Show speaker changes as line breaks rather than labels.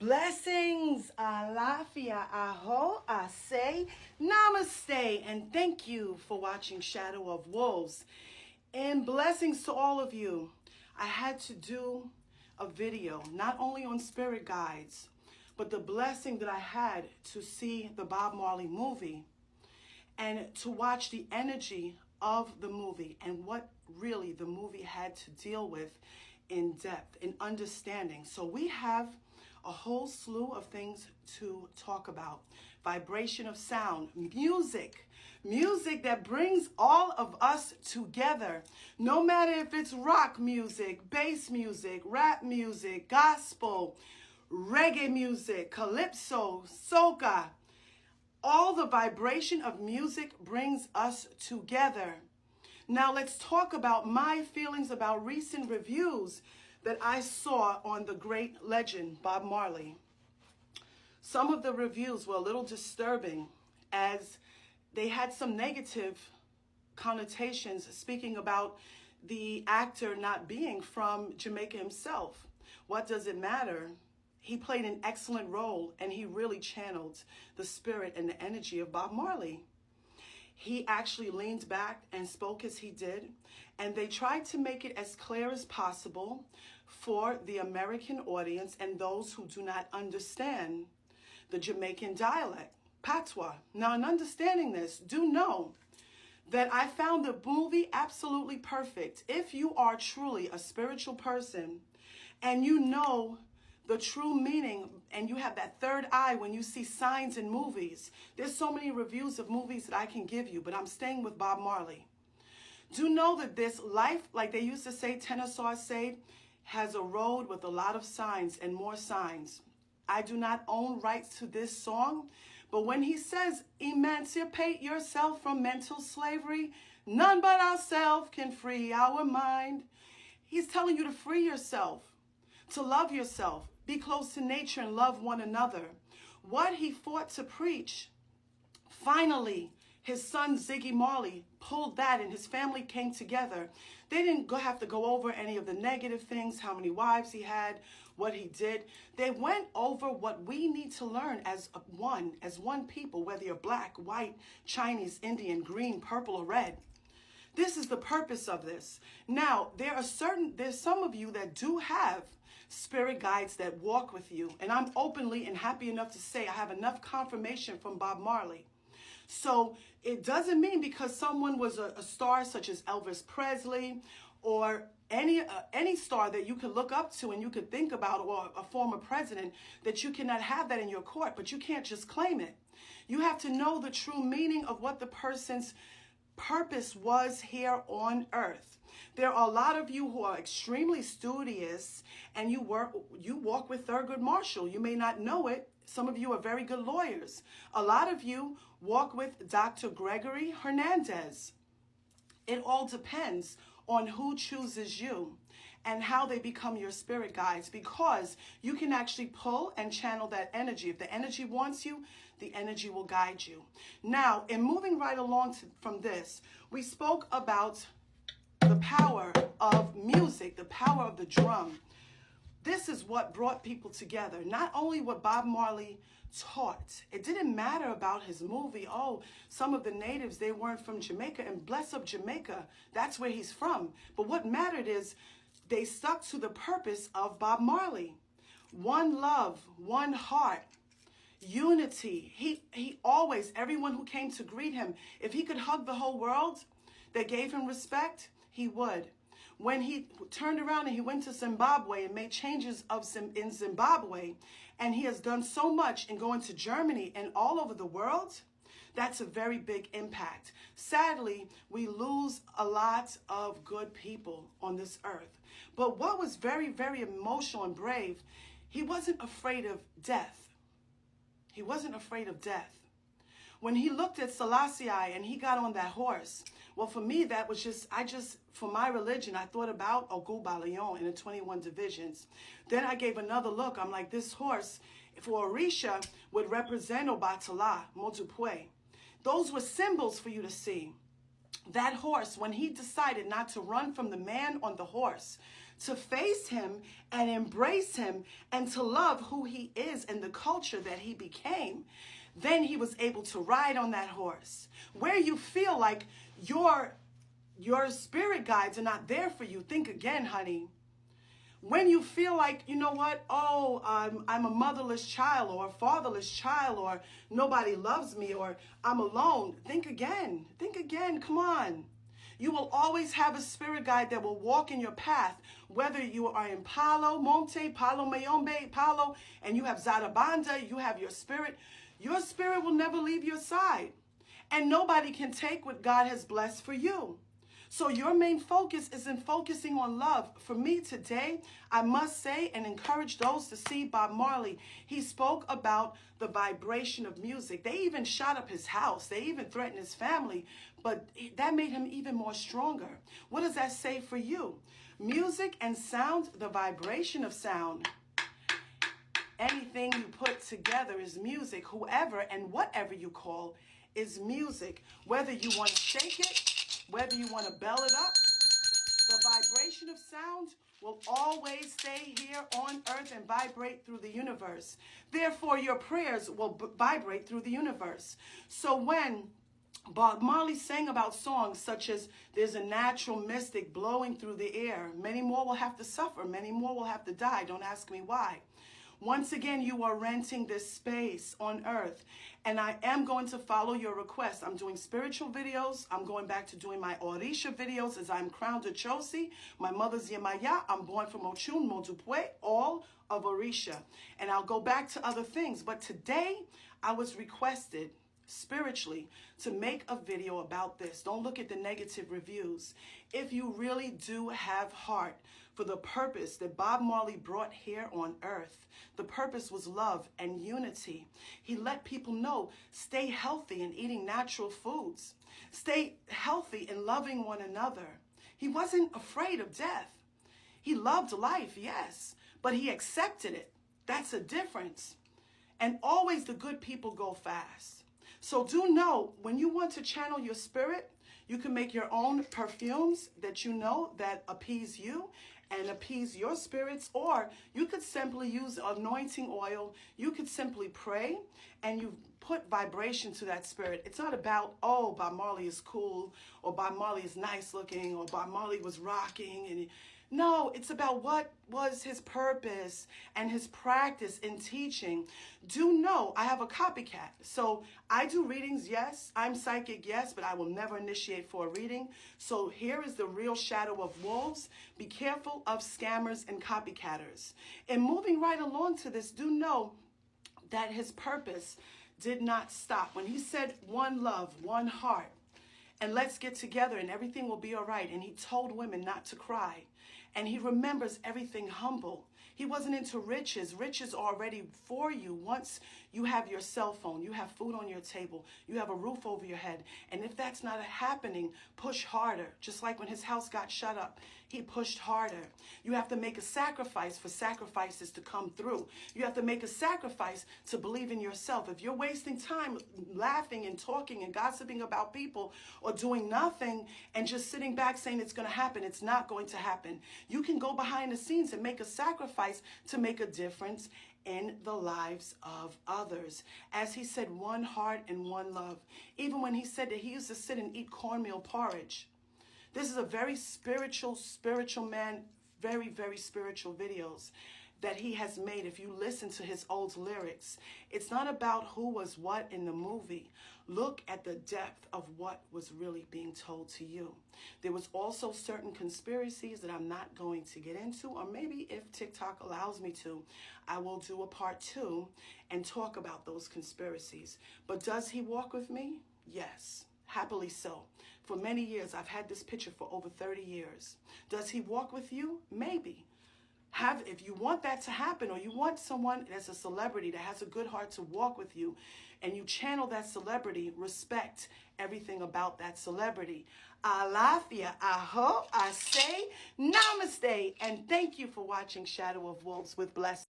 Blessings, alafia, aho, ase, namaste, and thank you for watching Shadow of Wolves. And blessings to all of you. I had to do a video, not only on spirit guides, but the blessing that I had to see the Bob Marley movie and to watch the energy of the movie and what really the movie had to deal with in depth, in understanding. So we have a whole slew of things to talk about. Vibration of sound, music that brings all of us together. No matter if it's rock music, bass music, rap music, gospel, reggae music, calypso, soca. All the vibration of music brings us together. Now let's talk about my feelings about recent reviews that I saw on the great legend, Bob Marley. Some of the reviews were a little disturbing as they had some negative connotations speaking about the actor not being from Jamaica himself. What does it matter? He played an excellent role and he really channeled the spirit and the energy of Bob Marley. He actually leaned back and spoke as he did, and they tried to make it as clear as possible for the American audience and those who do not understand the Jamaican dialect, patois. Now, in understanding this, do know that I found the movie absolutely perfect. If you are truly a spiritual person and you know the true meaning, and you have that third eye when you see signs in movies. There's so many reviews of movies that I can give you, but I'm staying with Bob Marley. Do know that this life, like they used to say, Tenasaw say, has a road with a lot of signs and more signs. I do not own rights to this song, but when he says, emancipate yourself from mental slavery, none but ourselves can free our mind. He's telling you to free yourself, to love yourself, be close to nature and love one another. What he fought to preach, finally, his son Ziggy Marley pulled that and his family came together. They didn't have to go over any of the negative things, how many wives he had, what he did. They went over what we need to learn as one people, whether you're black, white, Chinese, Indian, green, purple, or red. This is the purpose of this. Now, there's some of you that do have spirit guides that walk with you. And I'm openly and happy enough to say I have enough confirmation from Bob Marley. So it doesn't mean because someone was a star such as Elvis Presley or any star that you could look up to and you could think about, or a former president, that you cannot have that in your court, but you can't just claim it. You have to know the true meaning of what the person's purpose was here on earth. There are a lot of you who are extremely studious and you walk with Thurgood Marshall. You may not know it. Some of you are very good lawyers. A lot of you walk with Dr. Gregory Hernandez. It all depends on who chooses you and how they become your spirit guides, because you can actually pull and channel that energy. If the energy wants you, the energy will guide you. Now, in moving right along from this, we spoke about the power of music, the power of the drum. This is what brought people together. Not only what Bob Marley taught. It didn't matter about his movie. Oh, some of the natives, they weren't from Jamaica, and bless up Jamaica. That's where he's from. But what mattered is they stuck to the purpose of Bob Marley. One love, one heart, unity. He always, everyone who came to greet him, if he could hug the whole world that gave him respect, he would. When he turned around and he went to Zimbabwe and made changes in Zimbabwe, and he has done so much in going to Germany and all over the world, that's a very big impact. Sadly, we lose a lot of good people on this earth. But what was very, very emotional and brave, he wasn't afraid of death. He wasn't afraid of death. When he looked at Selassie and he got on that horse, well, for me, that was for my religion, I thought about Oguba Leon in the 21 divisions. Then I gave another look. I'm like, this horse, for Orisha, would represent Obatala, Modupwe. Those were symbols for you to see. That horse, when he decided not to run from the man on the horse, to face him and embrace him and to love who he is and the culture that he became, then he was able to ride on that horse. Where you feel like your spirit guides are not there for you, think again, honey. When you feel like, you know what, oh, I'm a motherless child or a fatherless child, or nobody loves me, or I'm alone, think again, come on. You will always have a spirit guide that will walk in your path, whether you are in Palo, Monte, Palo Mayombe, Palo, and you have Zarabanda, you have your spirit will never leave your side. And nobody can take what God has blessed for you. So your main focus is in focusing on love. For me today, I must say and encourage those to see Bob Marley. He spoke about the vibration of music. They even shot up his house. They even threatened his family, but that made him even more stronger. What does that say for you? Music and sound, the vibration of sound. Anything you put together is music. Whoever and whatever you call is music. Whether you want to shake it, whether you want to bell it up, the vibration of sound will always stay here on earth and vibrate through the universe. Therefore, your prayers will vibrate through the universe. So when Bob Marley sang about songs such as there's a natural mystic blowing through the air, many more will have to suffer, many more will have to die. Don't ask me why. Once again, you are renting this space on earth, and I am going to follow your request. I'm doing spiritual videos. I'm going back to doing my Orisha videos as I'm crowned a Chosi. My mother's Yemaya. I'm born from Ochun, Modupwe, all of Orisha. And I'll go back to other things. But today, I was requested spiritually to make a video about this. Don't look at the negative reviews. If you really do have heart for the purpose that Bob Marley brought here on earth, the purpose was love and unity. He let people know, stay healthy in eating natural foods. Stay healthy in loving one another. He wasn't afraid of death. He loved life, yes, but he accepted it. That's a difference. And always the good people go fast. So do know, when you want to channel your spirit, you can make your own perfumes that you know that appease you and appease your spirits, or you could simply use anointing oil. You could simply pray and you put vibration to that spirit. It's not about, oh, Bob Marley is cool, or Bob Marley is nice looking, or Bob Marley was rocking. And no, it's about what was his purpose and his practice in teaching. Do know, I have a copycat. So I do readings, yes. I'm psychic, yes, but I will never initiate for a reading. So here is the real shadow of wolves. Be careful of scammers and copycatters. And moving right along to this, do know that his purpose did not stop. When he said one love, one heart, and let's get together and everything will be all right. And he told women not to cry. And he remembers everything humble. He wasn't into riches. Riches are already for you. Once you have your cell phone, you have food on your table, you have a roof over your head. And if that's not happening, push harder. Just like when his house got shut up, he pushed harder. You have to make a sacrifice for sacrifices to come through. You have to make a sacrifice to believe in yourself. If you're wasting time laughing and talking and gossiping about people, or doing nothing and just sitting back saying it's going to happen, it's not going to happen. You can go behind the scenes and make a sacrifice to make a difference in the lives of others. As he said, one heart and one love. Even when he said that he used to sit and eat cornmeal porridge. This is a very spiritual man, very, very spiritual videos that he has made. If you listen to his old lyrics, it's not about who was what in the movie. Look at the depth of what was really being told to you. There was also certain conspiracies that I'm not going to get into, or maybe if TikTok allows me to, I will do a part 2 and talk about those conspiracies. But does he walk with me? Yes, happily so. For many years, I've had this picture for over 30 years. Does he walk with you? Maybe. If you want that to happen, or you want someone that's a celebrity that has a good heart to walk with you, and you channel that celebrity, respect everything about that celebrity. Alafia, aho, I say namaste, and thank you for watching Shadow of Wolves with Blessings.